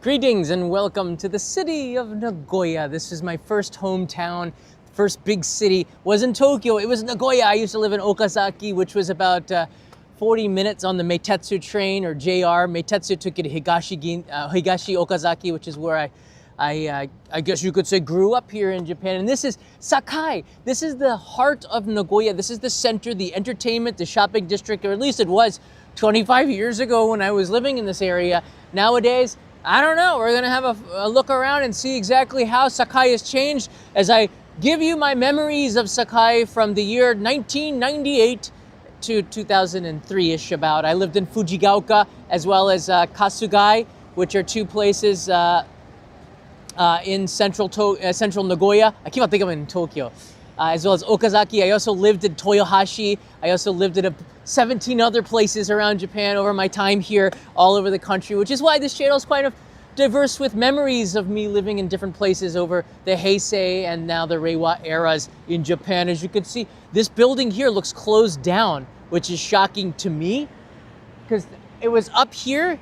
Greetings and welcome to the city of Nagoya. This is my first hometown, first big city. Was in Tokyo, it was Nagoya. I used to live in Okazaki, which was about 40 minutes on the Meitetsu train or JR. Meitetsu took you to Higashi Okazaki, which is where I guess you could say grew up here in Japan. And this is Sakae. This is the heart of Nagoya. This is the center, the entertainment, the shopping district, or at least it was 25 years ago when I was living in this area. Nowadays, I don't know. We're going to have a look around and see exactly how Sakae has changed as I give you my memories of Sakae from the year 1998 to 2003-ish about. I lived in Fujigaoka as well as Kasugai, which are two places in central Nagoya. I keep on thinking I'm in Tokyo. As well as Okazaki. I also lived in Toyohashi. I also lived in 17 other places around Japan over my time here, all over the country, which is why this channel is quite diverse with memories of me living in different places over the Heisei and now the Reiwa eras in Japan. As you can see, this building here looks closed down, which is shocking to me because it was up here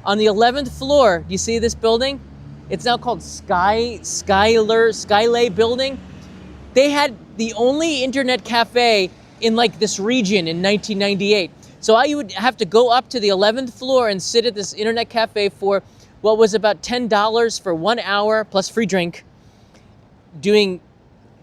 on the 11th floor. Do you see this building? It's now called Skylay building. They had the only internet cafe in like this region in 1998. So I would have to go up to the 11th floor and sit at this internet cafe for what was about $10 for 1 hour plus free drink, doing,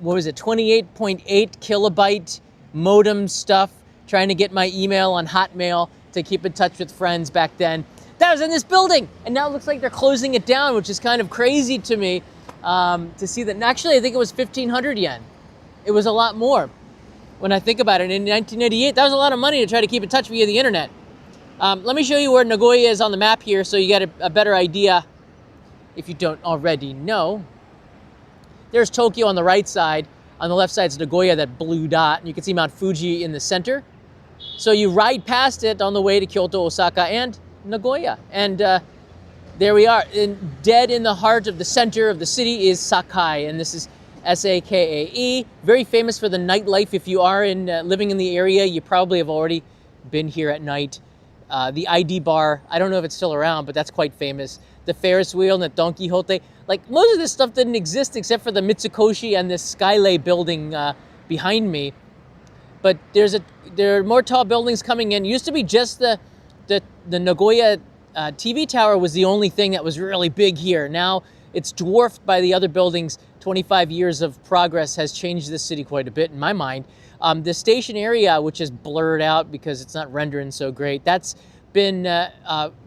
what was it, 28.8 kilobyte modem stuff, trying to get my email on Hotmail to keep in touch with friends back then. That was in this building, and now it looks like they're closing it down, which is kind of crazy to me. To see that. And actually, I think it was 1,500 yen. It was a lot more when I think about it. In 1988, that was a lot of money to try to keep in touch via the internet. Let me show you where Nagoya is on the map here so you get a better idea if you don't already know. There's Tokyo on the right side. On the left side is Nagoya, that blue dot. And you can see Mount Fuji in the center. So you ride past it on the way to Kyoto, Osaka, and Nagoya. And there we are. Dead in the heart of the center of the city is Sakae, and this is Sakae. Very famous for the nightlife. If you are living in the area, you probably have already been here at night. The ID bar, I don't know if it's still around, but that's quite famous. The Ferris wheel and the Don Quixote. Like, most of this stuff didn't exist except for the Mitsukoshi and this Skylay building behind me. But there are more tall buildings coming in. It used to be just the Nagoya TV tower was the only thing that was really big here. Now it's dwarfed by the other buildings. 25 years of progress has changed this city quite a bit in my mind. The station area, which is blurred out because it's not rendering so great, that's been,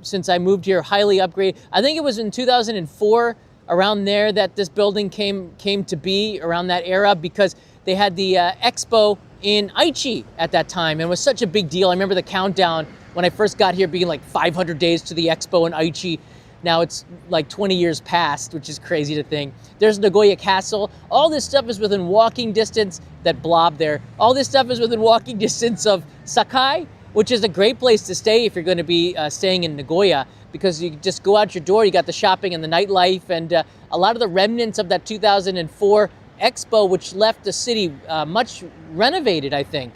since I moved here, highly upgraded. I think it was in 2004, around there, that this building came to be, around that era, because they had the expo in Aichi at that time, and it was such a big deal. I remember the countdown when I first got here being like 500 days to the expo in Aichi. Now it's like 20 years past, which is crazy to think. There's Nagoya Castle. All this stuff is within walking distance, that blob there. All this stuff is within walking distance of Sakae, which is a great place to stay if you're going to be staying in Nagoya, because you just go out your door, you got the shopping and the nightlife, and a lot of the remnants of that 2004 expo, which left the city much renovated, I think.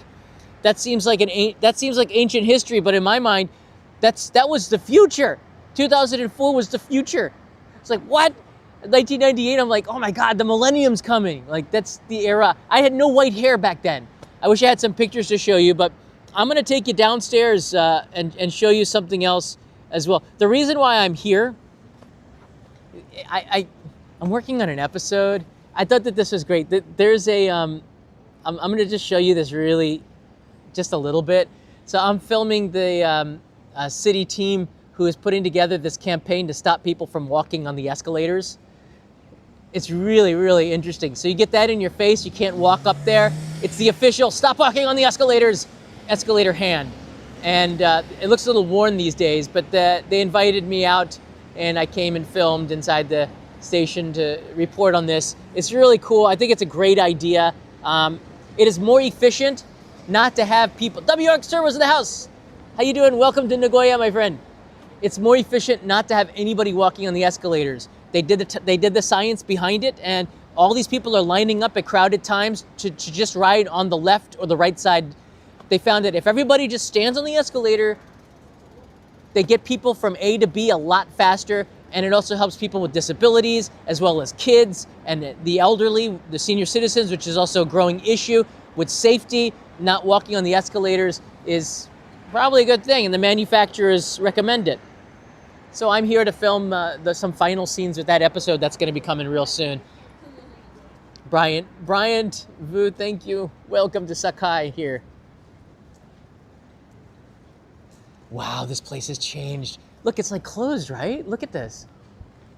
That seems like ancient history, but in my mind, that was the future. 2004 was the future. It's like, what? 1998, I'm like, oh my God, the millennium's coming. Like, that's the era. I had no white hair back then. I wish I had some pictures to show you, but I'm gonna take you downstairs and show you something else as well. The reason why I'm here, I'm working on an episode. I thought that this was great. There's I'm gonna just show you this really, just a little bit. So I'm filming the city team who is putting together this campaign to stop people from walking on the escalators. It's really, really interesting. So you get that in your face, you can't walk up there. It's the official stop walking on the escalators, escalator hand. And it looks a little worn these days, but they invited me out and I came and filmed inside the station to report on this. It's really cool. I think it's a great idea. It is more efficient not to have people. WRX servers in the house. How you doing? Welcome to Nagoya, my friend. It's more efficient not to have anybody walking on the escalators. They did the science behind it, and all these people are lining up at crowded times to just ride on the left or the right side. They found that if everybody just stands on the escalator, they get people from A to B a lot faster. And it also helps people with disabilities, as well as kids and the elderly, the senior citizens, which is also a growing issue with safety. Not walking on the escalators is probably a good thing, and the manufacturers recommend it. So I'm here to film some final scenes with that episode that's going to be coming real soon. Bryant, Vu, thank you. Welcome to Sakae here. Wow, this place has changed. Look, it's like closed, right? Look at this.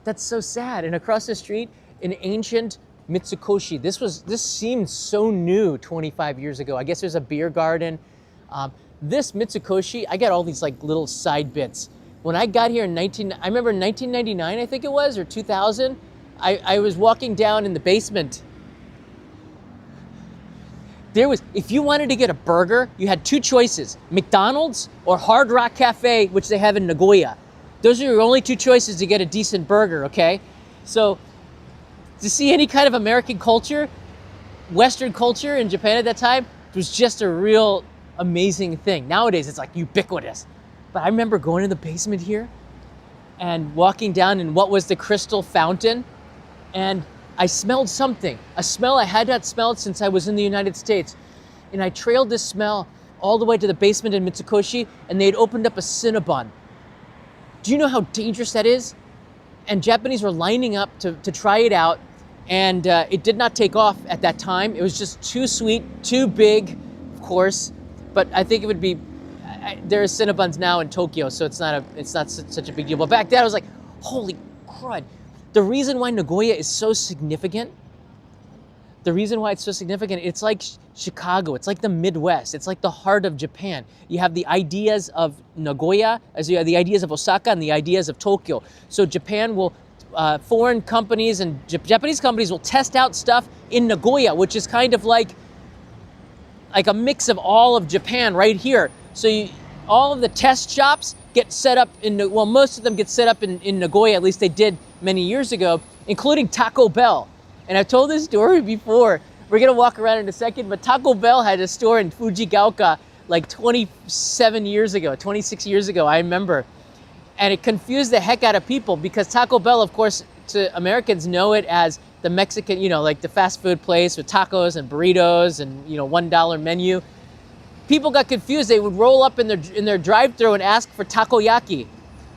That's so sad. And across the street, an ancient Mitsukoshi. This seemed so new 25 years ago. I guess there's a beer garden. This Mitsukoshi, I got all these like little side bits. When I got here I remember in 1999, I think it was, or 2000, I was walking down in the basement. If you wanted to get a burger, you had two choices, McDonald's or Hard Rock Cafe, which they have in Nagoya. Those are your only two choices to get a decent burger, okay? So to see any kind of American culture, Western culture in Japan at that time, it was just a real amazing thing. Nowadays, it's like ubiquitous. But I remember going to the basement here and walking down in what was the crystal fountain, and I smelled something, a smell I had not smelled since I was in the United States. And I trailed this smell all the way to the basement in Mitsukoshi, and they had opened up a Cinnabon. Do you know how dangerous that is? And Japanese were lining up to try it out, and it did not take off at that time. It was just too sweet, too big, of course. But I think it would be, there are Cinnabons now in Tokyo, so it's not such a big deal. But back then I was like, holy crud. The reason why Nagoya is so significant, it's like Chicago, it's like the Midwest, it's like the heart of Japan. You have the ideas of Nagoya, as you have the ideas of Osaka and the ideas of Tokyo. So Japan will, foreign companies and Japanese companies will test out stuff in Nagoya, which is kind of like a mix of all of Japan right here. So all of the test shops get set up most of them get set up in Nagoya, at least they did many years ago, including Taco Bell. And I've told this story before. We're gonna walk around in a second, but Taco Bell had a store in Fujigaoka like 26 years ago, I remember. And it confused the heck out of people because Taco Bell, of course, to Americans know it as the Mexican, like the fast food place with tacos and burritos and, $1 menu. People got confused. They would roll up in their drive-thru and ask for takoyaki.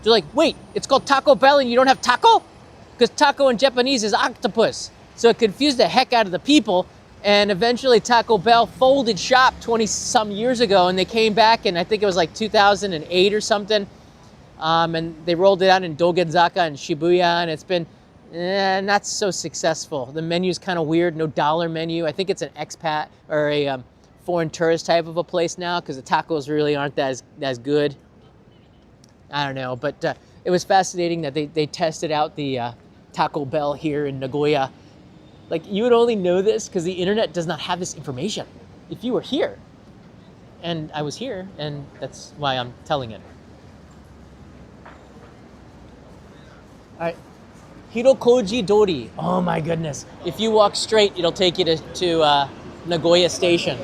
They're like, wait, it's called Taco Bell and you don't have taco? Because taco in Japanese is octopus. So it confused the heck out of the people. And eventually Taco Bell folded shop 20-some years ago, and they came back, and I think it was like 2008 or something. And they rolled it out in Dogenzaka and Shibuya, and it's been not so successful. The menu's kind of weird, no dollar menu. I think it's an expat or a foreign tourist type of a place now because the tacos really aren't as good. I don't know, but it was fascinating that they tested out the Taco Bell here in Nagoya. Like, you would only know this because the internet does not have this information if you were here. And I was here, and that's why I'm telling it. All right, Hirokoji Dori. Oh my goodness. If you walk straight, it'll take you to Nagoya Station.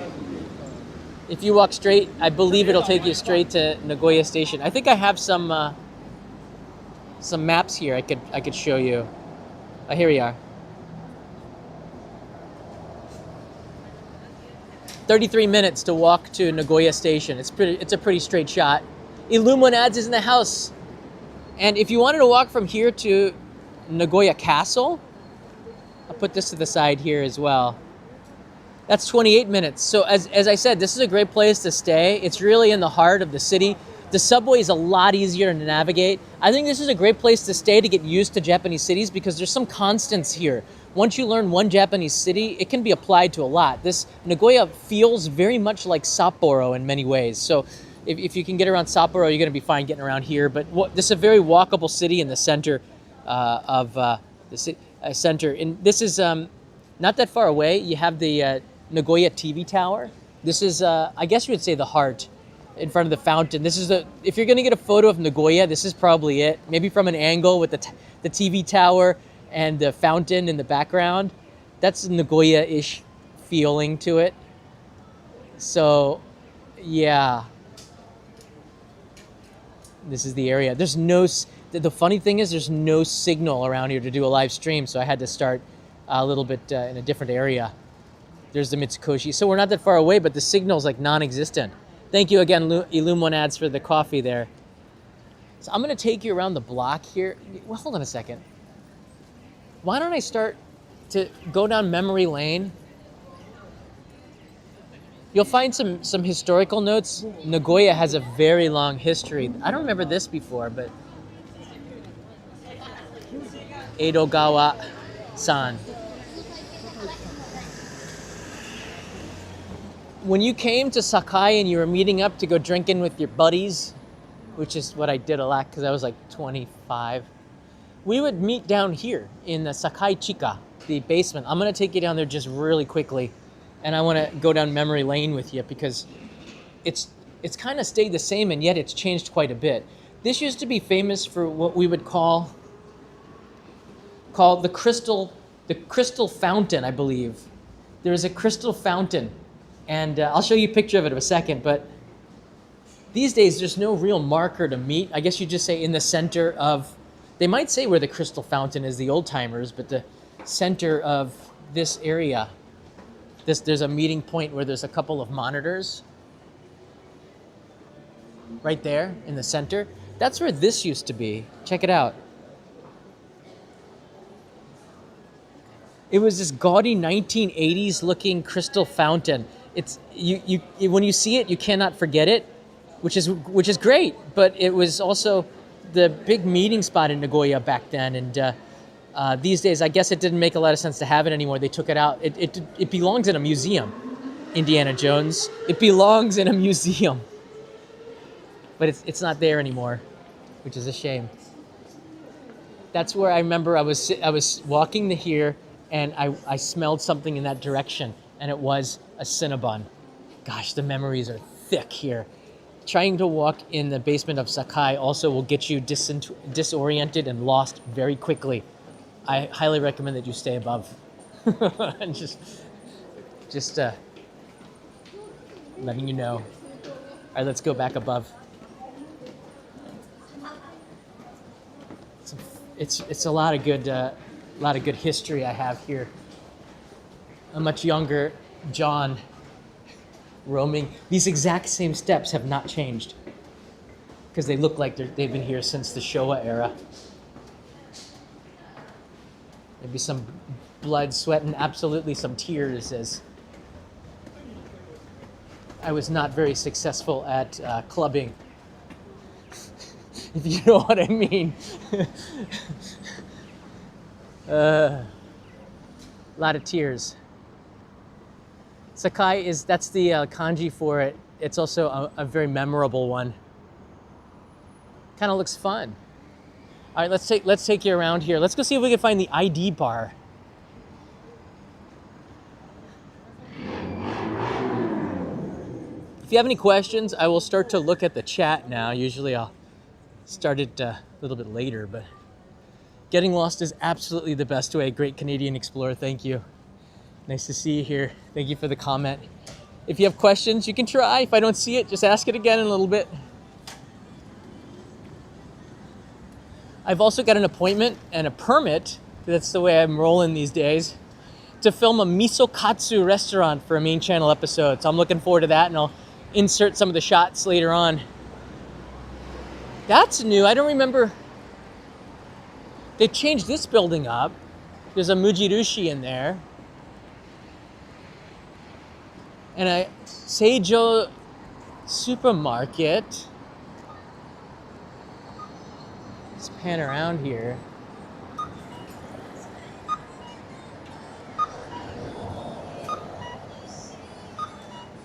If you walk straight, I believe it'll take you straight to Nagoya Station. I think I have some maps here I could show you. Oh, here we are. 33 minutes to walk to Nagoya Station. It's a pretty straight shot. Illumin Ads is in the house. And if you wanted to walk from here to Nagoya Castle, I'll put this to the side here as well. That's 28 minutes. So as I said, this is a great place to stay. It's really in the heart of the city. The subway is a lot easier to navigate. I think this is a great place to stay to get used to Japanese cities because there's some constants here. Once you learn one Japanese city, it can be applied to a lot. This Nagoya feels very much like Sapporo in many ways. So if you can get around Sapporo, you're going to be fine getting around here. But this is a very walkable city in the center of the center. And this is not that far away. You have the Nagoya TV tower. This is, I guess you would say, the heart in front of the fountain. This is if you're going to get a photo of Nagoya, this is probably it. Maybe from an angle with the TV tower and the fountain in the background. That's Nagoya-ish feeling to it. So, yeah. This is the area. There's The funny thing is there's no signal around here to do a live stream, so I had to start a little bit in a different area. There's the Mitsukoshi. So we're not that far away, but the signal's like non-existent. Thank you again, Illuminads, for the coffee there. So I'm gonna take you around the block here. Well, hold on a second. Why don't I start to go down memory lane? You'll find some historical notes. Nagoya has a very long history. I don't remember this before, but Edogawa-san. When you came to Sakae and you were meeting up to go drinking with your buddies, which is what I did a lot because I was like 25, we would meet down here in the Sakae Chika, the basement. I'm going to take you down there just really quickly, and I want to go down memory lane with you because it's kind of stayed the same, and yet it's changed quite a bit. This used to be famous for what we would call the crystal fountain, I believe. There is a crystal fountain. And I'll show you a picture of it in a second, but these days there's no real marker to meet. I guess you just say in the center of, they might say where the crystal fountain is, the old timers, but the center of this area. There's a meeting point where there's a couple of monitors. Right there in the center. That's where this used to be. Check it out. It was this gaudy 1980s looking crystal fountain. It's you when you see it, you cannot forget it, which is great. But it was also the big meeting spot in Nagoya back then, and these days I guess it didn't make a lot of sense to have it anymore. They took it out. It belongs in a museum, Indiana Jones. It belongs in a museum, but it's not there anymore, which is a shame. That's where I remember I was walking to here, and I smelled something in that direction, and it was a Cinnabon. Gosh, the memories are thick here. Trying to walk in the basement of Sakae also will get you disoriented and lost very quickly. I highly recommend that you stay above. And just letting you know. All right, let's go back above. It's a lot of good history I have here. A much younger John roaming. These exact same steps have not changed because they look like they've been here since the Showa era. Maybe some blood, sweat, and absolutely some tears, as I was not very successful at clubbing, if you know what I mean. A lot of tears. Sakae that's the kanji for it. It's also a very memorable one. Kind of looks fun. All right, let's take you around here. Let's go see if we can find the ID bar. If you have any questions, I will start to look at the chat now. Usually I'll start it a little bit later, but getting lost is absolutely the best way. Great Canadian explorer, thank you. Nice to see you here. Thank you for the comment. If you have questions, you can try. If I don't see it, just ask it again in a little bit. I've also got an appointment and a permit, that's the way I'm rolling these days, to film a Miso katsu restaurant for a main channel episode. So I'm looking forward to that, and I'll insert some of the shots later on. That's new. I don't remember. They changed this building up. There's a Mujirushi in there. And a Seijo supermarket. Let's pan around here.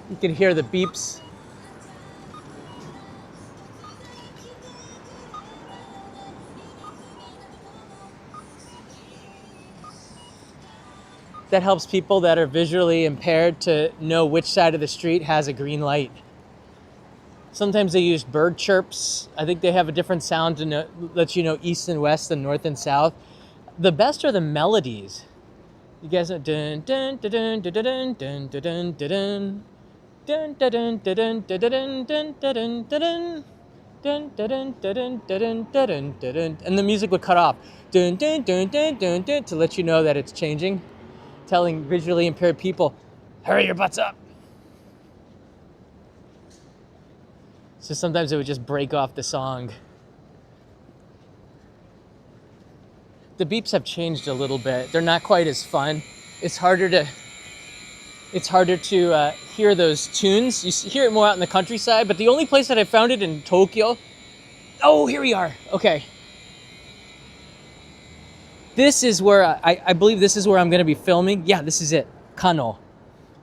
You can hear the beeps. That helps people that are visually impaired to know which side of the street has a green light. Sometimes they use bird chirps. I think they have a different sound to let you know east and west and north and south. The best are the melodies. You guys know dun dun dun dun dun dun dun dun dun dun dun dun dun dun dun dun dun dun. Dun, dun, dun, dun, dun, dun, dun, dun, dun, and the music would cut off. Dun, dun, dun, dun, dun, dun, to let you know that it's changing, telling visually impaired people, hurry your butts up. So sometimes it would just break off the song. The beeps have changed a little bit. They're not quite as fun. It's harder to hear those tunes. You hear it more out in the countryside, but the only place that I found it in Tokyo. Oh, here we are. Okay. This is where I believe this is where I'm going to be filming. Yeah, this is it. Kano.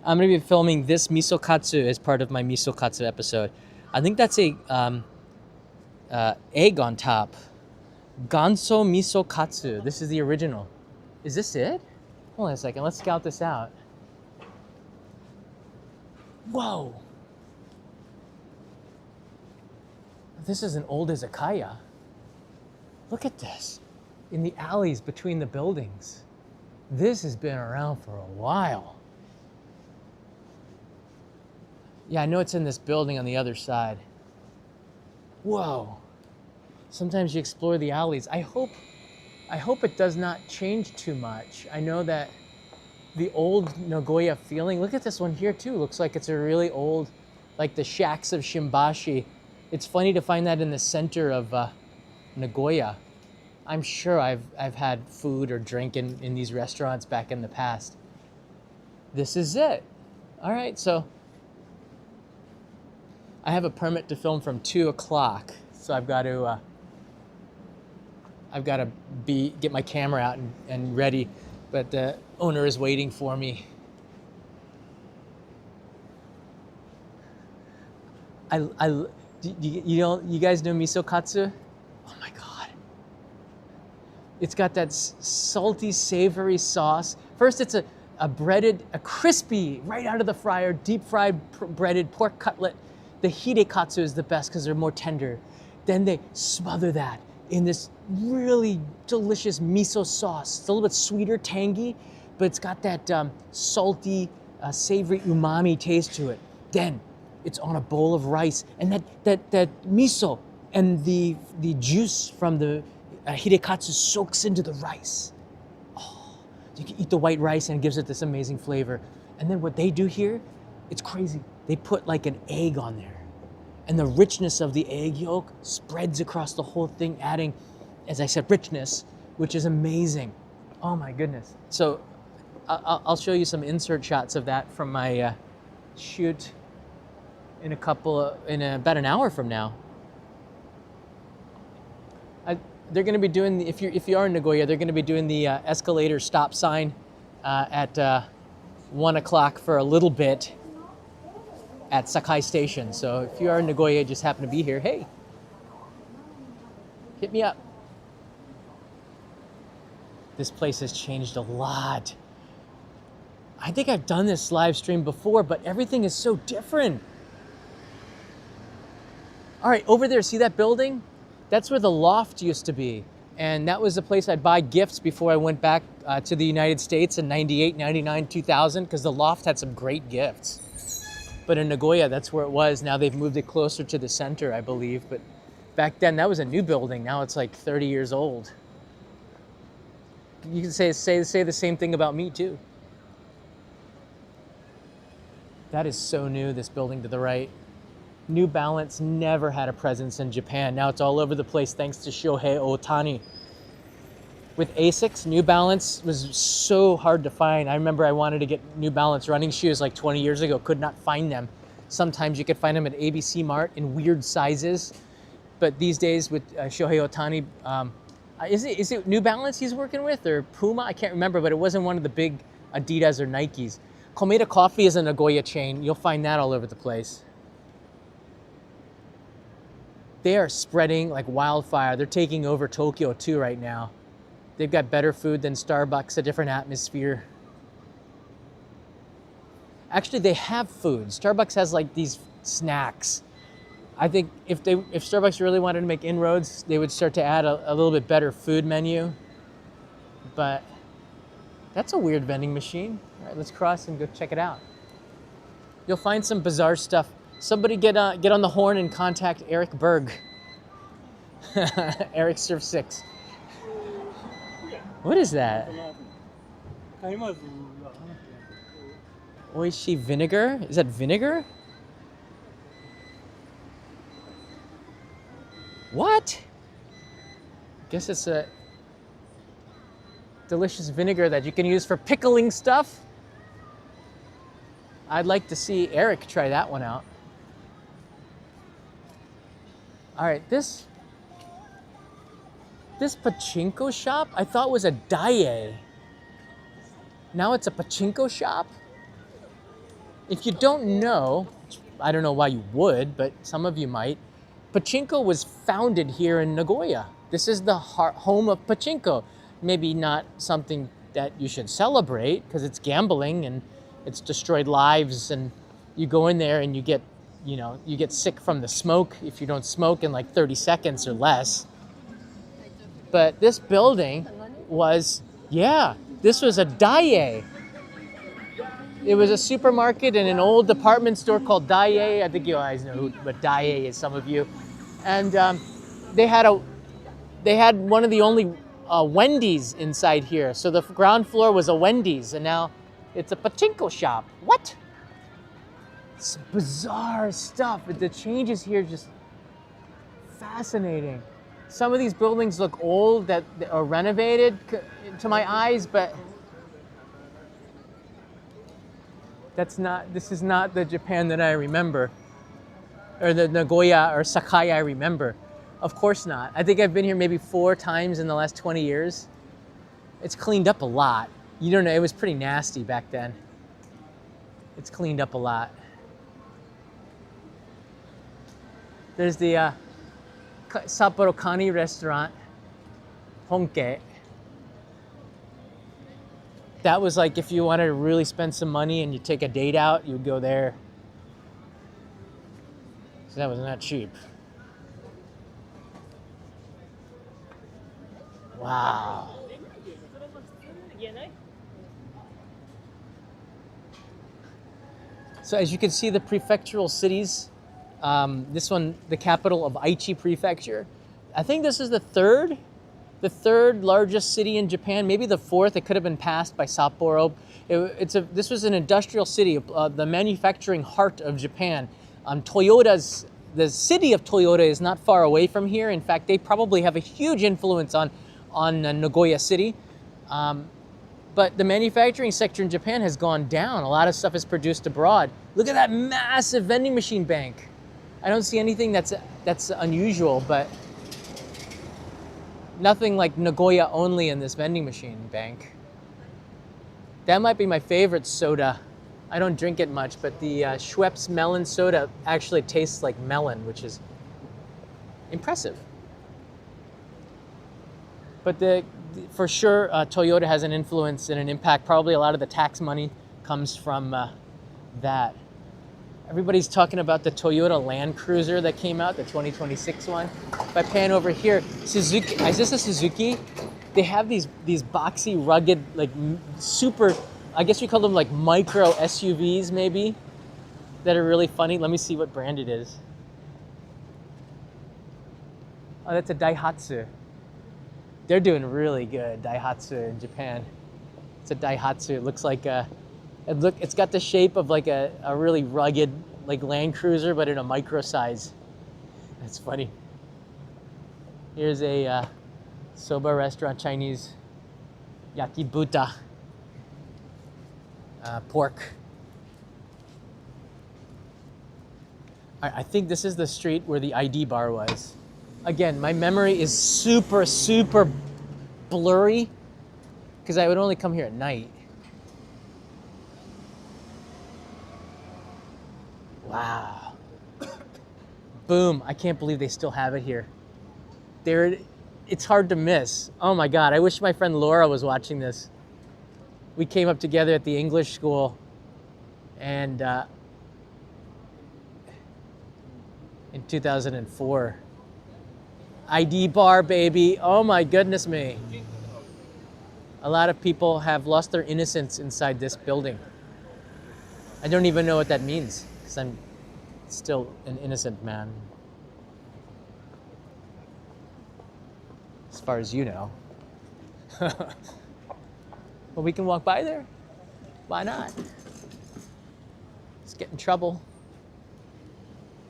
I'm going to be filming this miso katsu as part of my miso katsu episode. I think that's a egg on top. Ganso miso katsu. This is the original. Is this it? Hold on a second. Let's scout this out. Whoa. This is an old izakaya. Look at this. In the alleys between the buildings. This has been around for a while. Yeah, I know it's in this building on the other side. Whoa. Sometimes you explore the alleys. I hope it does not change too much. I know that the old Nagoya feeling, look at this one here too. Looks like it's a really old, like the shacks of Shimbashi. It's funny to find that in the center of Nagoya. I'm sure I've had food or drink in these restaurants back in the past. This is it. All right, so I have a permit to film from 2 o'clock. So I've got to get my camera out and ready, but the owner is waiting for me. You guys know miso katsu? Oh my God. It's got that salty, savory sauce. First, it's a crispy, right out of the fryer, deep fried breaded pork cutlet. The hidekatsu is the best because they're more tender. Then they smother that in this really delicious miso sauce. It's a little bit sweeter, tangy, but it's got that salty, savory umami taste to it. Then it's on a bowl of rice, and that miso and the juice from the hidekatsu soaks into the rice. Oh, you can eat the white rice and it gives it this amazing flavor. And then what they do here, it's crazy. They put like an egg on there. And the richness of the egg yolk spreads across the whole thing, adding, as I said, richness, which is amazing. Oh my goodness. So I'll show you some insert shots of that from my shoot in about an hour from now. They're going to be doing, if you are in Nagoya, they're going to be doing the Escalator stop sign at 1 o'clock for a little bit at Sakae station. So if you are in Nagoya, just happen to be here, hey, hit me up. This place has changed a lot. I think I've done this live stream before, but everything is so different. All right, over there, see that building? That's where the loft used to be. And that was the place I'd buy gifts before I went back to the United States in 98, 99, 2000, because the loft had some great gifts. But in Nagoya, that's where it was. Now they've moved it closer to the center, I believe. But back then, that was a new building. Now it's like 30 years old. You can say the same thing about me, too. That is so new, this building to the right. New Balance never had a presence in Japan. Now it's all over the place thanks to Shohei Ohtani. With Asics, New Balance was so hard to find. I remember I wanted to get New Balance running shoes like 20 years ago, could not find them. Sometimes you could find them at ABC Mart in weird sizes. But these days with Shohei Ohtani, is it New Balance he's working with or Puma? I can't remember, but it wasn't one of the big Adidas or Nikes. Komeda Coffee is a Nagoya chain. You'll find that all over the place. They are spreading like wildfire. They're taking over Tokyo too right now. They've got better food than Starbucks, a different atmosphere. Actually, they have food. Starbucks has like these snacks. I think if Starbucks really wanted to make inroads, they would start to add a little bit better food menu. But that's a weird vending machine. All right, let's cross and go check it out. You'll find some bizarre stuff. Somebody get on the horn and contact Eric Berg. Eric served 6. What is that? Oishi vinegar? Is that vinegar? What? Guess it's a delicious vinegar that you can use for pickling stuff. I'd like to see Eric try that one out. All right, this pachinko shop I thought was a daie. Now it's a pachinko shop? If you don't know, I don't know why you would, but some of you might, Pachinko was founded here in Nagoya. This is the home of Pachinko. Maybe not something that you should celebrate because it's gambling and it's destroyed lives, and you go in there and you get sick from the smoke if you don't smoke in like 30 seconds or less. But this building was, this was a daie. It was a supermarket and an old department store called Daie. I think you guys know what Daie is, some of you. And they had one of the only Wendy's inside here. So the ground floor was a Wendy's, and now it's a pachinko shop. What? It's bizarre stuff. The changes here are just fascinating. Some of these buildings look old that are renovated to my eyes, but this is not the Japan that I remember, or the Nagoya or Sakae I remember. Of course not. I think I've been here maybe 4 times in the last 20 years. It's cleaned up a lot. You don't know, it was pretty nasty back then. It's cleaned up a lot. There's the Sapporo Kani restaurant, Honke. That was like if you wanted to really spend some money and you take a date out, you would go there. So that was not cheap. Wow. So as you can see, the prefectural cities, this one, the capital of Aichi Prefecture. I think this is the third largest city in Japan, maybe the 4th. It could have been passed by Sapporo. This was an industrial city, the manufacturing heart of Japan. The city of Toyota is not far away from here. In fact, they probably have a huge influence on Nagoya City. But the manufacturing sector in Japan has gone down. A lot of stuff is produced abroad. Look at that massive vending machine bank. I don't see anything that's unusual, but nothing like Nagoya only in this vending machine bank. That might be my favorite soda. I don't drink it much, but the Schweppes melon soda actually tastes like melon, which is impressive. But for sure, Toyota has an influence and an impact. Probably a lot of the tax money comes from that. Everybody's talking about the Toyota Land Cruiser that came out, the 2026 one. If I pan over here, Suzuki, is this a Suzuki? They have these boxy, rugged, like super, I guess we call them like micro SUVs maybe, that are really funny. Let me see what brand it is. Oh, that's a Daihatsu. They're doing really good, Daihatsu in Japan. It's a Daihatsu. It looks like it's got the shape of like a really rugged like Land Cruiser, but in a micro size. That's funny. Here's a soba restaurant, Chinese yakibuta, pork. I think this is the street where the ID bar was. Again, my memory is super, super blurry because I would only come here at night. Wow. Boom. I can't believe they still have it here. It's hard to miss. Oh my God. I wish my friend Laura was watching this. We came up together at the English school and in 2004. ID bar, baby. Oh my goodness me. A lot of people have lost their innocence inside this building. I don't even know what that means because I'm still an innocent man. as far as you know. Well, we can walk by there. Why not? Let's get in trouble.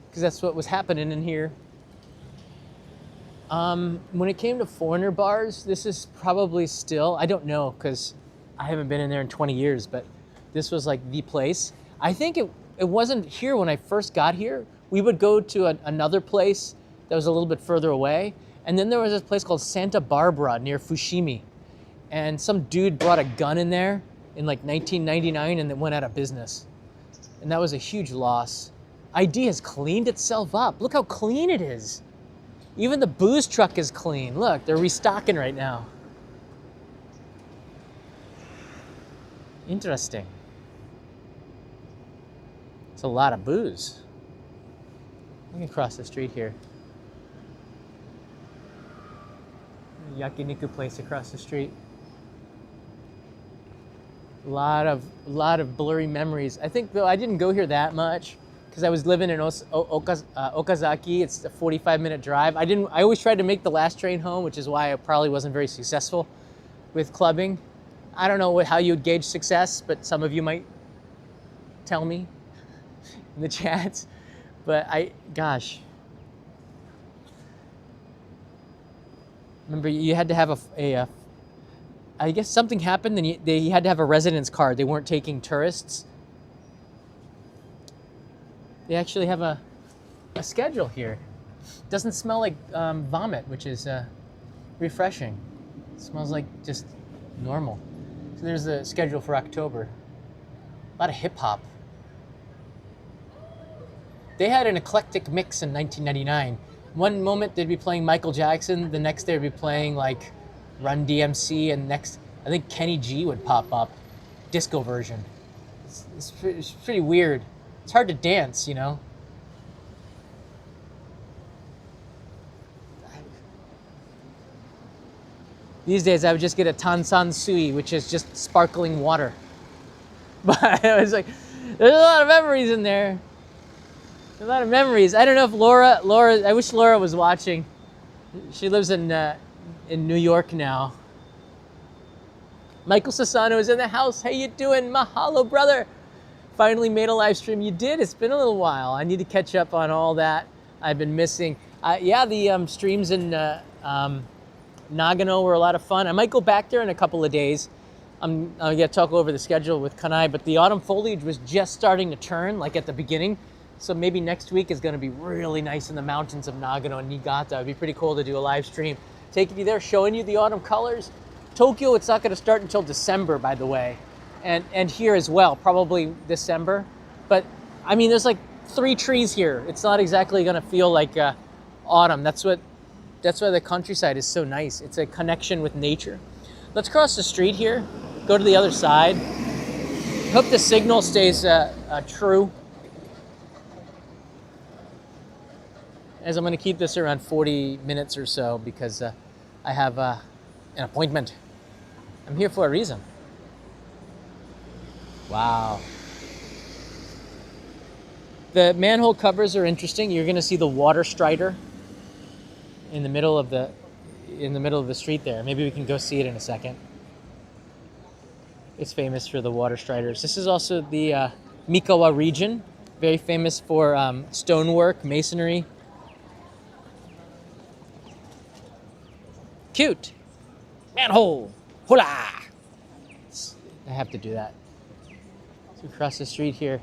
Because that's what was happening in here. When it came to foreigner bars, this is probably still, I don't know, because I haven't been in there in 20 years, but this was like the place. I think it wasn't here when I first got here. We would go to another place that was a little bit further away. And then there was this place called Santa Barbara near Fushimi. And some dude brought a gun in there in like 1999 and it went out of business. And that was a huge loss. ID has cleaned itself up. Look how clean it is. Even the booze truck is clean. Look, they're restocking right now. Interesting. It's a lot of booze. We can cross the street here. Yakiniku place across the street. A lot of blurry memories. I think though I didn't go here that much because I was living in Okazaki. It's a 45-minute drive. I always tried to make the last train home, which is why I probably wasn't very successful with clubbing. I don't know how you would gauge success, but some of you might tell me in the chats. But gosh. Remember, you had to have I guess something happened and you had to have a residence card. They weren't taking tourists. They actually have a schedule here. It doesn't smell like vomit, which is refreshing. It smells like just normal. So there's a schedule for October. A lot of hip hop. They had an eclectic mix in 1999. One moment they'd be playing Michael Jackson, the next they'd be playing like Run DMC, and next I think Kenny G would pop up, disco version. It's pretty weird. It's hard to dance, you know. These days I would just get a tansan sui, which is just sparkling water. But it was like, there's a lot of memories in there. A lot of memories. I don't know if Laura, I wish Laura was watching. She lives in New York now. Michael Sassano is in the house. How you doing? Mahalo, brother. Finally made a live stream. You did? It's been a little while. I need to catch up on all that I've been missing. Yeah, the streams in Nagano were a lot of fun. I might go back there in a couple of days. I'm going to talk over the schedule with Kanai, but the autumn foliage was just starting to turn, like at the beginning. So maybe next week is going to be really nice in the mountains of Nagano and Niigata. It'd be pretty cool to do a live stream. Taking you there, showing you the autumn colors. Tokyo, it's not going to start until December, by the way. And here as well, probably December. But, I mean, there's like 3 trees here. It's not exactly going to feel like autumn. That's why the countryside is so nice. It's a connection with nature. Let's cross the street here. Go to the other side. Hope the signal stays true. As I'm going to keep this around 40 minutes or so because I have an appointment. I'm here for a reason. Wow. The manhole covers are interesting. You're going to see the water strider in the middle of the street there. Maybe we can go see it in a second. It's famous for the water striders. This is also the Mikawa region, very famous for stonework, masonry. Cute. Manhole. Hola. I have to do that. So across the street here.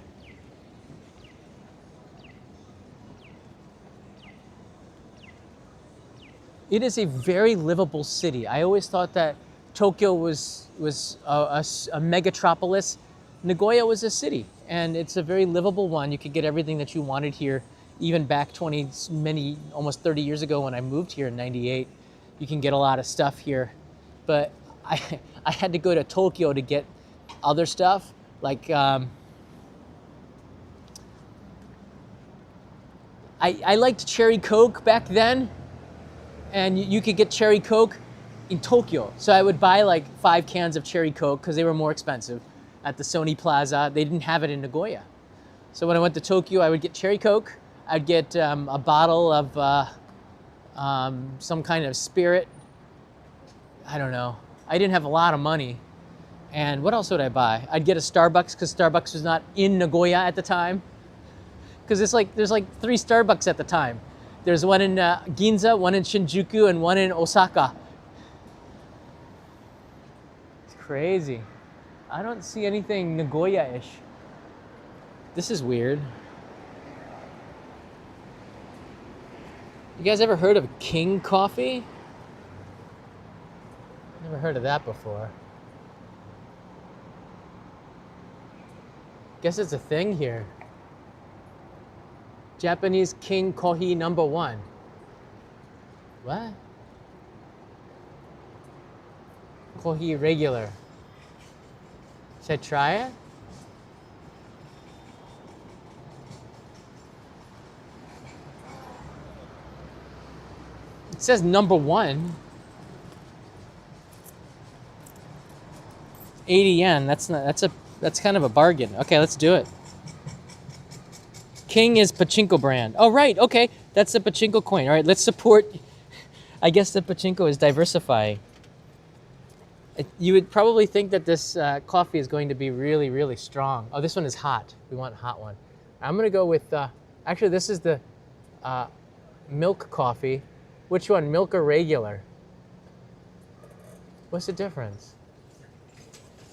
It is a very livable city. I always thought that Tokyo was a megatropolis. Nagoya was a city, and it's a very livable one. You could get everything that you wanted here, even back almost 30 years ago when I moved here in '98. You can get a lot of stuff here, but I had to go to Tokyo to get other stuff, like I liked Cherry Coke back then, and you could get Cherry Coke in Tokyo. So I would buy like 5 cans of Cherry Coke because they were more expensive at the Sony Plaza. They didn't have it in Nagoya. So when I went to Tokyo, I would get Cherry Coke. I'd get a bottle of some kind of spirit, I don't know. I didn't have a lot of money. And what else would I buy? I'd get a Starbucks because Starbucks was not in Nagoya at the time. Because there's like 3 Starbucks at the time. There's one in Ginza, one in Shinjuku, and one in Osaka. It's crazy. I don't see anything Nagoya-ish. This is weird. You guys ever heard of King coffee? Never heard of that before. Guess it's a thing here. Japanese King Kohi #1. What? Kohi regular. Should I try it? It says #1. 80 yen. That's kind of a bargain. Okay, let's do it. King is Pachinko brand. Oh, right. Okay. That's the Pachinko coin. All right, let's support. I guess the Pachinko is diversifying. You would probably think that this coffee is going to be really, really strong. Oh, this one is hot. We want a hot one. I'm going to go with, actually, this is the milk coffee. Which one, milk or regular? What's the difference?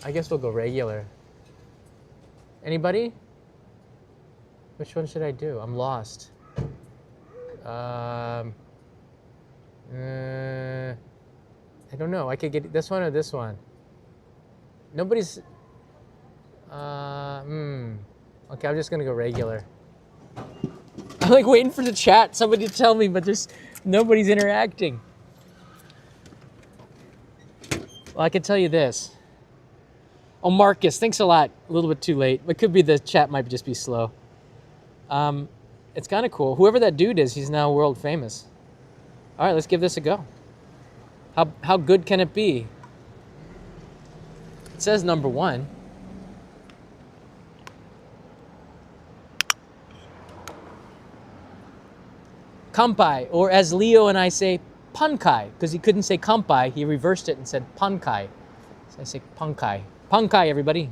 I guess we'll go regular. Anybody? Which one should I do? I'm lost. I don't know. I could get this one or this one. Nobody's. Okay, I'm just gonna go regular. I'm like waiting for the chat, somebody to tell me, but nobody's interacting. Well, I can tell you this. Oh, Marcus, thanks a lot. A little bit too late. It could be the chat might just be slow. It's kind of cool. Whoever that dude is, he's now world famous. All right, let's give this a go. How good can it be? It says #1. Kampai, or as Leo and I say, pankai, because he couldn't say kampai, he reversed it and said pankai. So I say pankai. Pankai, everybody.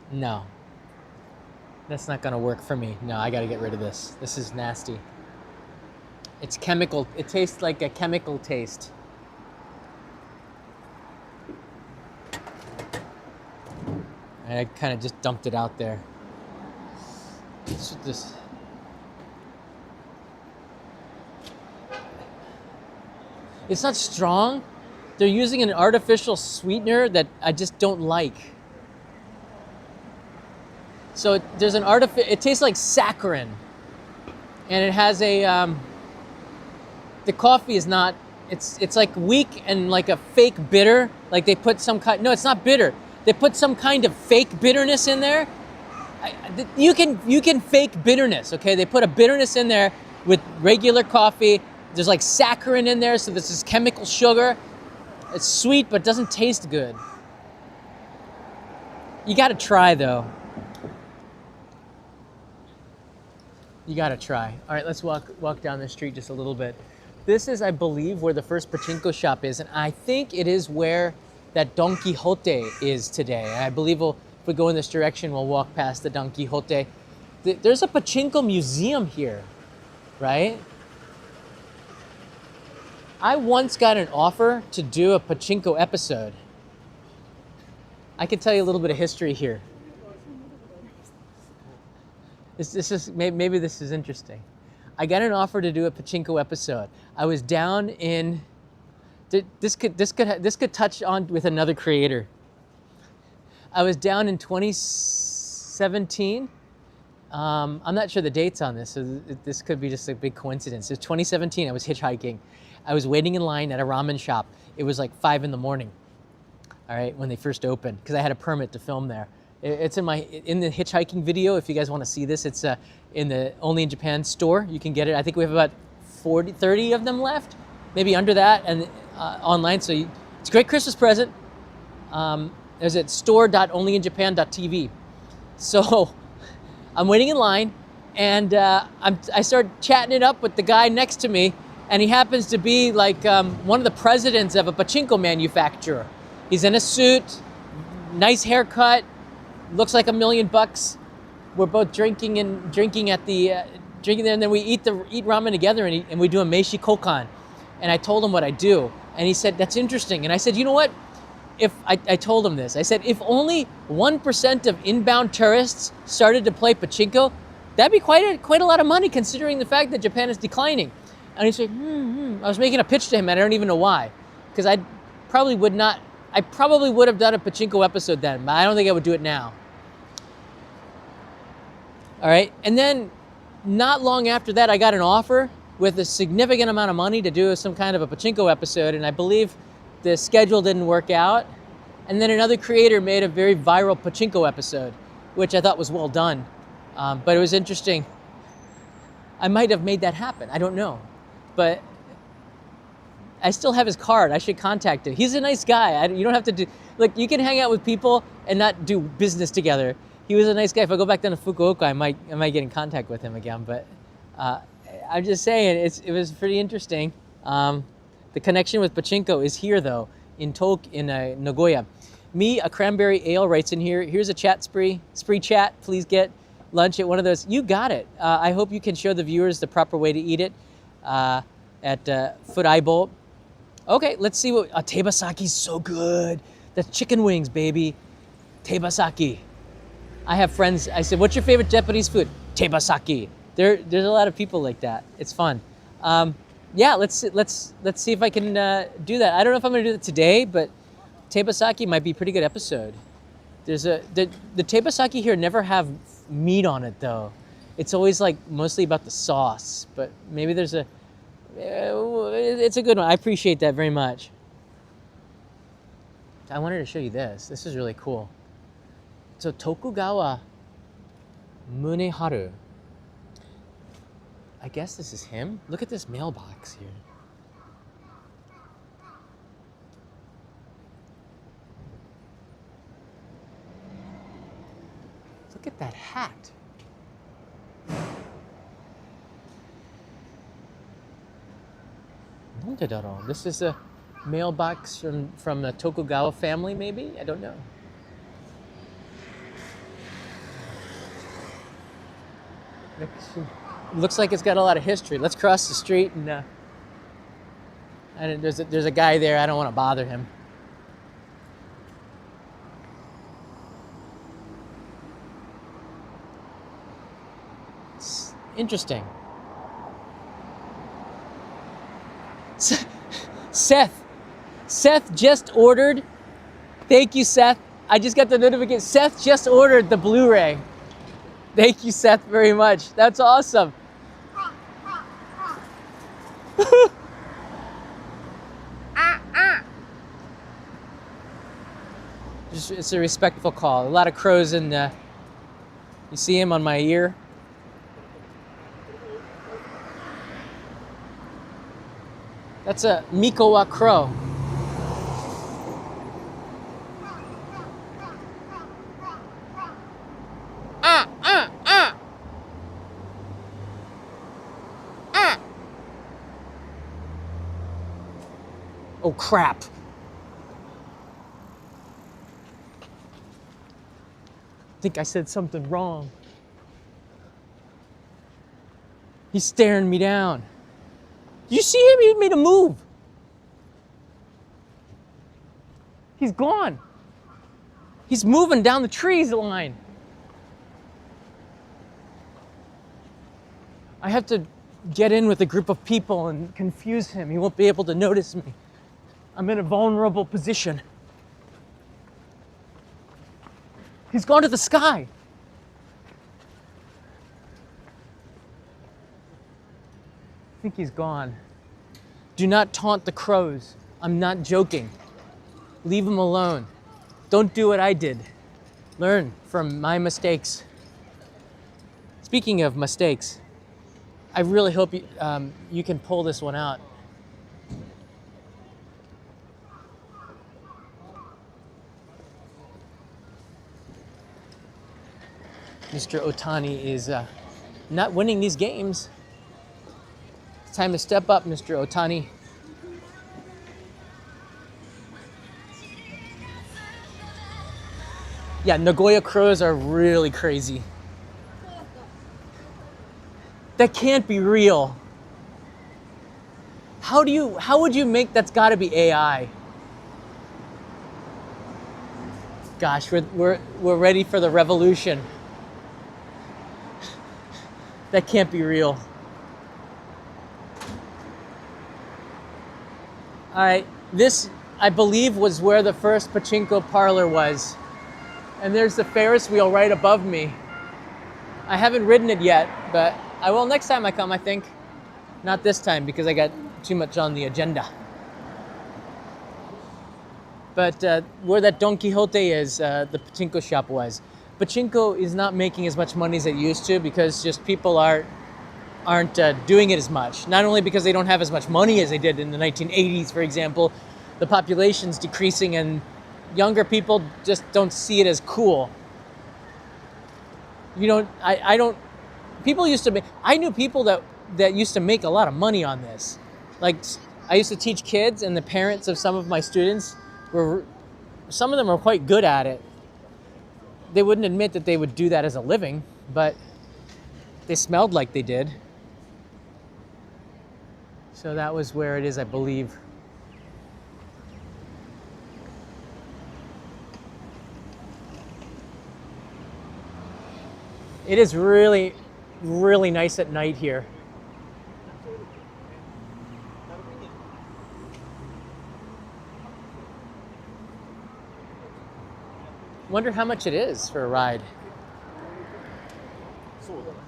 No. That's not gonna work for me. No, I gotta get rid of this. This is nasty. It's chemical. It tastes like a chemical taste. I kind of just dumped it out there. It's not strong. They're using an artificial sweetener that I just don't like. So there's an it tastes like saccharin. And it has a, the coffee is not, it's like weak and like a fake bitter. Like they put some kind, no, it's not bitter. They put some kind of fake bitterness in there. You can fake bitterness, okay? They put a bitterness in there with regular coffee. There's like saccharin in there, so this is chemical sugar. It's sweet, but doesn't taste good. You gotta try though. You gotta try. All right, let's walk down the street just a little bit. This is, I believe, where the first pachinko shop is, and I think it is where that Don Quixote is today. I believe if we go in this direction, we'll walk past the Don Quixote. There's a pachinko museum here, right? I once got an offer to do a pachinko episode. I can tell you a little bit of history here. Maybe this is interesting. I got an offer to do a pachinko episode. I was down in. This could touch on with another creator. I was down in 2017. I'm not sure the dates on this, so this could be just a big coincidence. It's 2017. I was hitchhiking. I was waiting in line at a ramen shop. It was like 5 in the morning. All right, when they first opened, because I had a permit to film there. It's in the hitchhiking video. If you guys want to see this, it's in the Only in Japan store. You can get it. I think we have about 30 of them left, maybe under that, and online. So it's a great Christmas present. There's at store.onlyinjapan.tv. So I'm waiting in line, and I start chatting it up with the guy next to me, and he happens to be like one of the presidents of a pachinko manufacturer. He's in a suit, nice haircut, looks like $1 million. We're both drinking at the drinking there, and then we eat ramen together, and we do a meishi kokan. And I told him what I do, and he said, "That's interesting." And I said, "You know what? If I told him this, I said, if only 1% of inbound tourists started to play pachinko, that'd be quite a lot of money, considering the fact that Japan is declining." And he said, I was making a pitch to him, and I don't even know why, because I probably would have done a pachinko episode then, but I don't think I would do it now. All right, and then not long after that, I got an offer with a significant amount of money to do some kind of a pachinko episode, and I believe the schedule didn't work out. And then another creator made a very viral pachinko episode, which I thought was well done, but it was interesting. I might have made that happen, I don't know, but I still have his card. I should contact him. He's a nice guy. You don't have to do, like, you can hang out with people and not do business together. He was a nice guy. If I go back down to Fukuoka, I might get in contact with him again. But I'm just saying, it was pretty interesting. The connection with pachinko is here, though, in Nagoya. Me, a cranberry ale, writes in here. Here's a chat spree chat. Please get lunch at one of those. You got it. I hope you can show the viewers the proper way to eat it at Foot Eye Bowl. Okay, let's see what tebasaki's so good. That's chicken wings, baby. Tebasaki. I have friends. I said, "What's your favorite Japanese food?" Tebasaki. There's a lot of people like that. It's fun. Yeah, let's see if I can do that. I don't know if I'm gonna do that today, but tebasaki might be a pretty good episode. The tebasaki here never have meat on it though. It's always like mostly about the sauce. But maybe there's it's a good one. I appreciate that very much. I wanted to show you this. This is really cool. So Tokugawa Muneharu. I guess this is him. Look at this mailbox here. Look at that hat. This is a mailbox from the Tokugawa family, maybe? I don't know. Looks like it's got a lot of history. Let's cross the street and there's a guy there. I don't want to bother him. It's interesting. Seth just ordered. Thank you, Seth. I just got the notification. Seth just ordered the Blu-ray. Thank you, Seth, very much. That's awesome. It's a respectful call. A lot of crows in you see him on my ear? That's a Mikowa crow. Oh, crap. I think I said something wrong. He's staring me down. You see him? He made a move. He's gone. He's moving down the trees line. I have to get in with a group of people and confuse him. He won't be able to notice me. I'm in a vulnerable position. He's gone to the sky. I think he's gone. Do not taunt the crows. I'm not joking. Leave him alone. Don't do what I did. Learn from my mistakes. Speaking of mistakes, I really hope you can pull this one out. Mr. Otani is not winning these games. It's time to step up, Mr. Otani. Yeah, Nagoya crows are really crazy. That can't be real. How would you make, that's gotta be AI. Gosh, we're ready for the revolution. That can't be real. All right, this, I believe, was where the first Pachinko parlor was. And there's the Ferris wheel right above me. I haven't ridden it yet, but I will next time I come, I think. Not this time, because I got too much on the agenda. But where that Don Quixote is, the Pachinko shop was. Pachinko is not making as much money as it used to because just people aren't doing it as much. Not only because they don't have as much money as they did in the 1980s, for example, the population's decreasing and younger people just don't see it as cool. You know, people used to make, I knew people that used to make a lot of money on this. Like, I used to teach kids, and the parents of some of my students some of them were quite good at it. They wouldn't admit that they would do that as a living, but they smelled like they did. So that was where it is, I believe. It is really, really nice at night here. Wonder how much it is for a ride.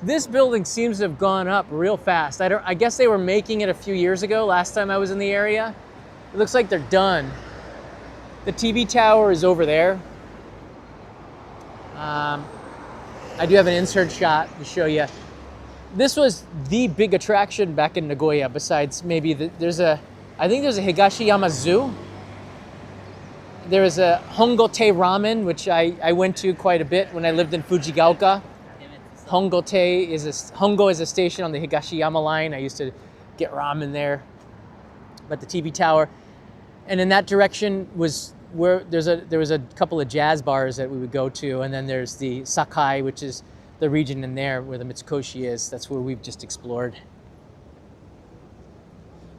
This building seems to have gone up real fast. I guess they were making it a few years ago, last time I was in the area. It looks like they're done. The TV tower is over there. I do have an insert shot to show you. This was the big attraction back in Nagoya, besides maybe I think there's a Higashiyama Zoo. There is a Hongote Ramen, which I went to quite a bit when I lived in Fujigaoka. Hongo is a station on the Higashiyama line. I used to get ramen there. But the TV tower. And in that direction was where there was a couple of jazz bars that we would go to, and then there's the Sakae, which is the region in there where the Mitsukoshi is. That's where we've just explored.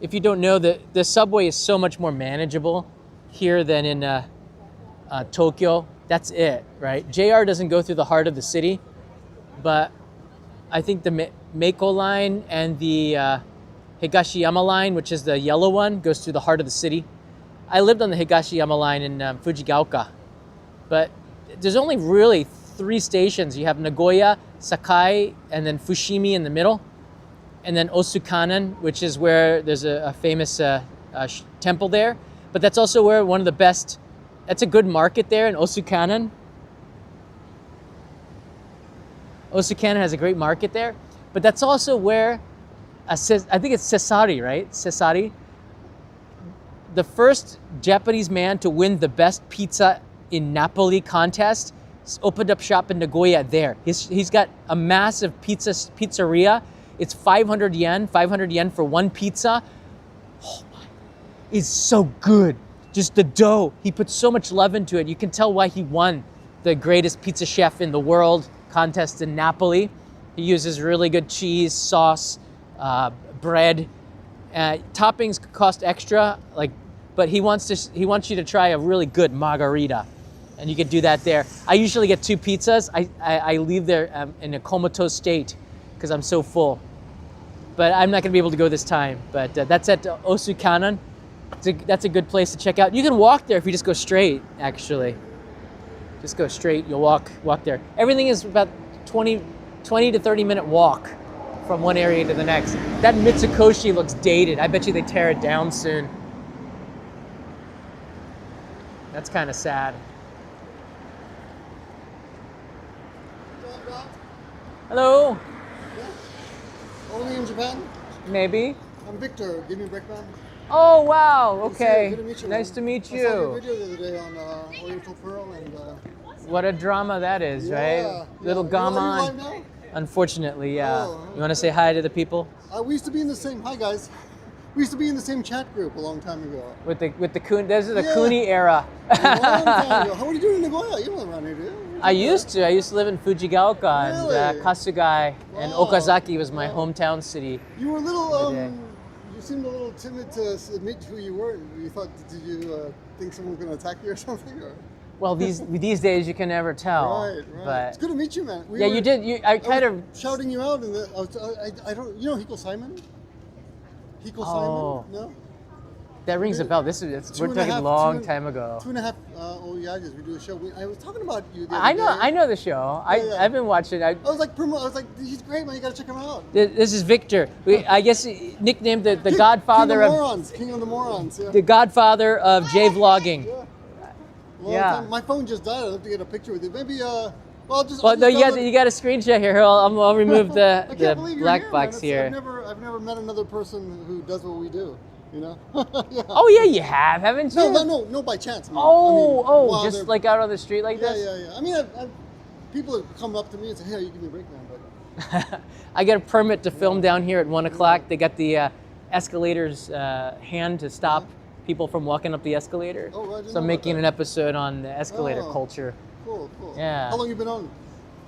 If you don't know, the subway is so much more manageable here than in Tokyo. That's it, right? JR doesn't go through the heart of the city, but I think the Meiko line and the Higashiyama line, which is the yellow one, goes through the heart of the city. I lived on the Higashiyama line in Fujigaoka, but there's only really 3 stations. You have Nagoya, Sakae, and then Fushimi in the middle, and then Osukanan, which is where there's a famous temple there. But that's also where one of the best, that's a good market there in Osukanan. Osukanan has a great market there, but that's also where, I think it's Cesari, right? Cesari. The first Japanese man to win the best pizza in Napoli contest opened up shop in Nagoya there. He's got a massive pizzeria. It's 500 yen for one pizza. Oh my, it's so good. Just the dough, he put so much love into it. You can tell why he won the greatest pizza chef in the world contest in Napoli. He uses really good cheese, sauce, bread. Toppings cost extra, but he wants you to try a really good margarita, and you can do that there. I usually get 2 pizzas. I leave there in a comatose state because I'm so full. But I'm not going to be able to go this time. But that's at Osukanan. That's a good place to check out. You can walk there if you just go straight. Actually, just go straight. You'll walk there. Everything is about 20 to 30 minute walk from one area to the next. That Mitsukoshi looks dated. I bet you they tear it down soon. That's kind of sad. Hello. Yeah. Only in Japan? Maybe. I'm Victor. Give me a breakdown. Oh, wow. Good to see Okay. you. Good to meet you, Nice man. to meet I saw your you. video the other day on Oriental Pearl and. What a drama that is, Yeah, right? Little Are you live gaman. now? Unfortunately, yeah. Oh, You want to say hi to the people We used to be in the same. Hi guys. We used to be in the same chat group a long time ago. with the Kun? This is the Yeah. Kuni era. A long time ago. How are you doing in Nagoya? You don't live around here, do you? I used to live in Fujigaoka, and Really? Kasugai, and Wow. Okazaki was my Wow. hometown city. You were a little. Okay. You seemed a little timid to admit who you were. You thought, did you think someone was going to attack you or something? Or? Well, these days you can never tell. Right. But It's good to meet you, man. yeah, you did. I kind of shouting you out, and I don't. You know Hiko Simon? Hiko Oh. Simon? No. that rings a bell. We're talking a long time ago. 2.5 Oyages. We do a show. I was talking about you. The I other know. day. I know the show. Yeah. I've been watching. I was like, he's great, man. You gotta check him out. This is Victor. I guess nicknamed the Godfather King of of morons. King of the morons. Yeah. the Godfather of J vlogging. Yeah. Long Yeah. time. My phone just died. I'd love to get a picture with you. Maybe. Well, I'll just. Well, I'll no, just download- you got a screenshot here. I'll remove I the can't believe you're black here, box man. here. I've never met another person who does what we do. You know? Yeah. Oh yeah, you have, haven't you? No, by chance. Man. Oh, while just they're- like out on the street like Yeah, this. yeah. I mean, people have come up to me and say, "Hey, you give me a break, man." But I get a permit to film down here at 1 o'clock. They got the escalator's hand to stop people from walking up the escalator. Oh, I didn't so know I'm about making that. an episode on the escalator Oh. culture. cool. Yeah. How long you been on?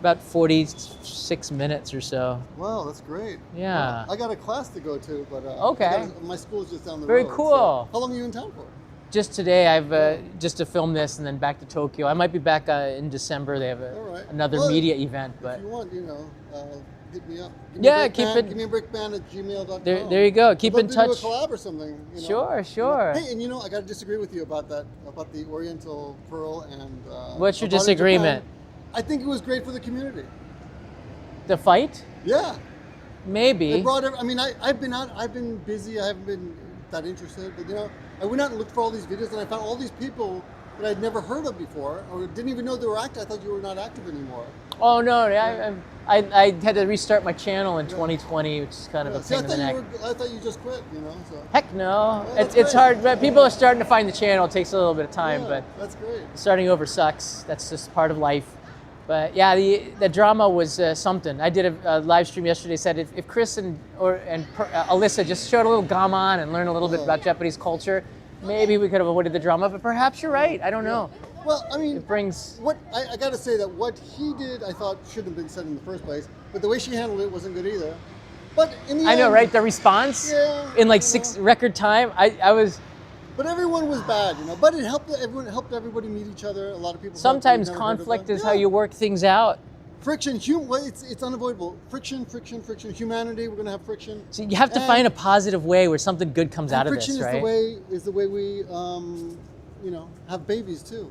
About 46 minutes or so. Wow, that's great. Yeah. I got a class to go to, but Okay. my school's just down the Very road. so- cool. How long are you in town for? Just today, I've just to film this and then back to Tokyo. I might be back in December. They have All right. another Well, media event, but If you want, hit me up. Yeah, keep it- Give me a brickband at gmail.com. there you go. Keep I'd in love to touch. do a collab or something. Sure. Hey, and I got to disagree with you about that, about the Oriental Pearl and. What's your about in disagreement? Japan. I think it was great for the community. The fight? Yeah. Maybe. It brought. I mean, I've been out. I've been busy. I haven't been that interested. But I went out and looked for all these videos, and I found all these people that I'd never heard of before, or didn't even know they were active. I thought you were not active anymore. Oh no, I had to restart my channel in 2020, which is kind of a See, pain in the neck. I thought you just quit. So. Heck no, Oh, that's it's great. hard. But people are starting to find the channel. It takes a little bit of time, Yeah, but that's great. starting over sucks. That's just part of life. But yeah, the drama was something. I did a live stream yesterday. Said if Chris and Alyssa just showed a little gaman and learned a little bit about Japanese culture, maybe we could have avoided the drama. But perhaps you're right. I don't know. Well, I mean, It brings. what I got to say that what he did, I thought shouldn't have been said in the first place. But the way she handled it wasn't good either. But in the I end, know, right? The response Yeah, in like I 6 know. record time. I was. But everyone was bad, But it helped. Everyone helped everybody meet each other. A lot of people. Sometimes never heard of conflict them. is how you work things out. Friction. Well, it's unavoidable. Friction. Humanity. We're gonna have friction. So you have to And- find a positive way where something good comes out of friction this, right? is the way we, have babies too.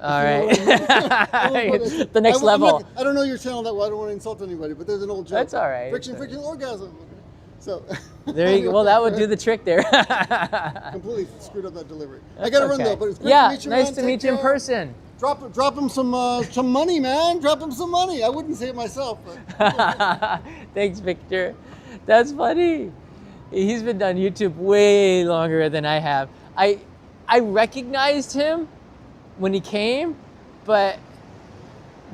All You know right. what I mean? The next level. I don't know your channel that well. I don't want to insult anybody, but there's an old joke. That's all right. Friction, orgasm. So. There you go. Well, that would do the trick there. Completely screwed up that delivery. I That's gotta run okay. though, but it's great Yeah, to meet you. nice man. to Take meet you in care. person. Drop him some money, man. Drop him some money. I wouldn't say it myself, but Thanks, Victor. That's funny. He's been on YouTube way longer than I have. I recognized him when he came, but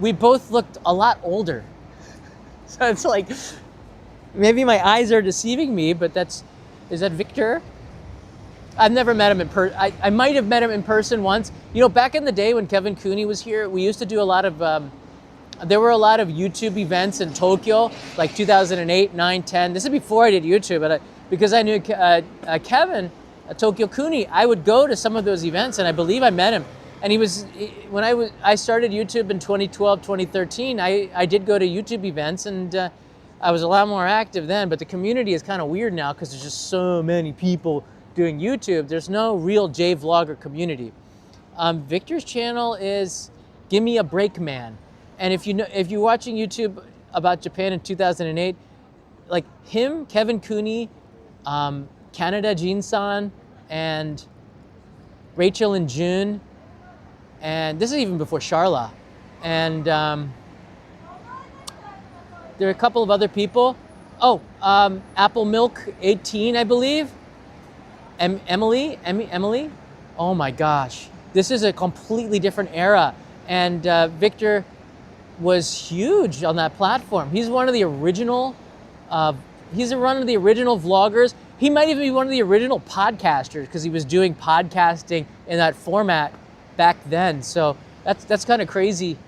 we both looked a lot older. So it's like, maybe my eyes are deceiving me, but is that Victor? I've never met him in person. I might have met him in person once. Back in the day when Kevin Cooney was here, we used to do a lot of, there were a lot of YouTube events in Tokyo, like 2008, 9, 10. This is before I did YouTube, but because I knew Kevin, Tokyo Cooney, I would go to some of those events, and I believe I met him. And when I started YouTube in 2012, 2013, I did go to YouTube events, and I was a lot more active then, but the community is kind of weird now because there's just so many people doing YouTube. There's no real J-vlogger community. Victor's channel is Give Me a Break Man. And if you're watching YouTube about Japan in 2008, like him, Kevin Cooney, Canada Jin-san, and Rachel and June, and this is even before Charla, and there are a couple of other people. Apple Milk 18, I believe. Emily. Oh my gosh, this is a completely different era, and Victor was huge on that platform. He's one of the original. He's one of the original vloggers. He might even be one of the original podcasters because he was doing podcasting in that format back then. So that's kind of crazy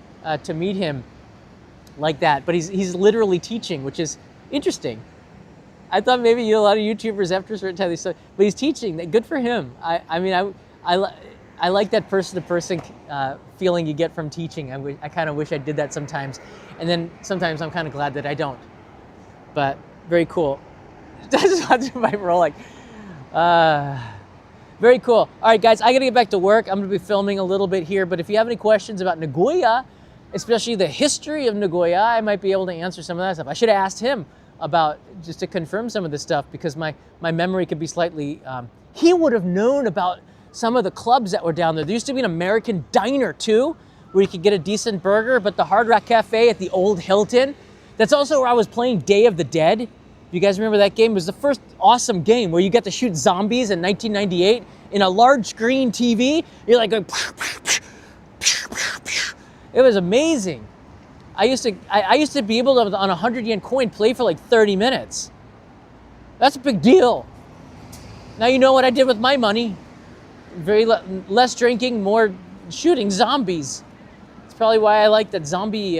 to meet him like that. But he's literally teaching, which is interesting. I thought maybe a lot of YouTubers after a certain time they started, but he's teaching. Good for him. I like that person-to-person feeling you get from teaching. I kind of wish I did that sometimes, and then sometimes I'm kind of glad that I don't. But very cool. That's my rolling. Very cool. All right, guys, I got to get back to work. I'm going to be filming a little bit here, but if you have any questions about Nagoya, especially the history of Nagoya, I might be able to answer some of that stuff. I should have asked him about, just to confirm some of this stuff, because my memory could be slightly, he would have known about some of the clubs that were down there. There used to be an American diner too, where you could get a decent burger, but the Hard Rock Cafe at the old Hilton, that's also where I was playing Day of the Dead. You guys remember that game? It was the first awesome game where you got to shoot zombies in 1998 in a large screen TV. You're like going, it was amazing. I used to be able to, on a 100 yen coin, play for like 30 minutes. That's a big deal. Now you know what I did with my money. Less drinking, more shooting zombies. It's probably why I like that zombie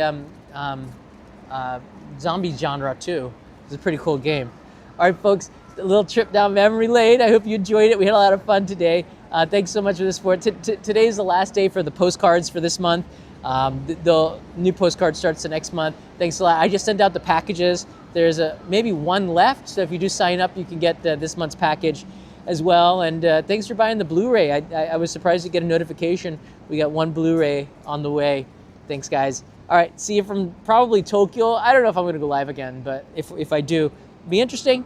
genre too. It's a pretty cool game. All right, folks, a little trip down memory lane. I hope you enjoyed it. We had a lot of fun today. Thanks so much for the support. Today is the last day for the postcards for this month. The new postcard starts the next month. Thanks a lot. I just sent out the packages. There's maybe one left, so if you do sign up, you can get this month's package as well. And thanks for buying the Blu-ray. I was surprised to get a notification. We got one Blu-ray on the way. Thanks, guys. All right, see you from probably Tokyo. I don't know if I'm going to go live again, but if I do, be interesting.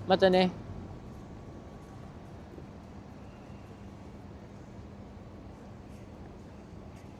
Mata ne.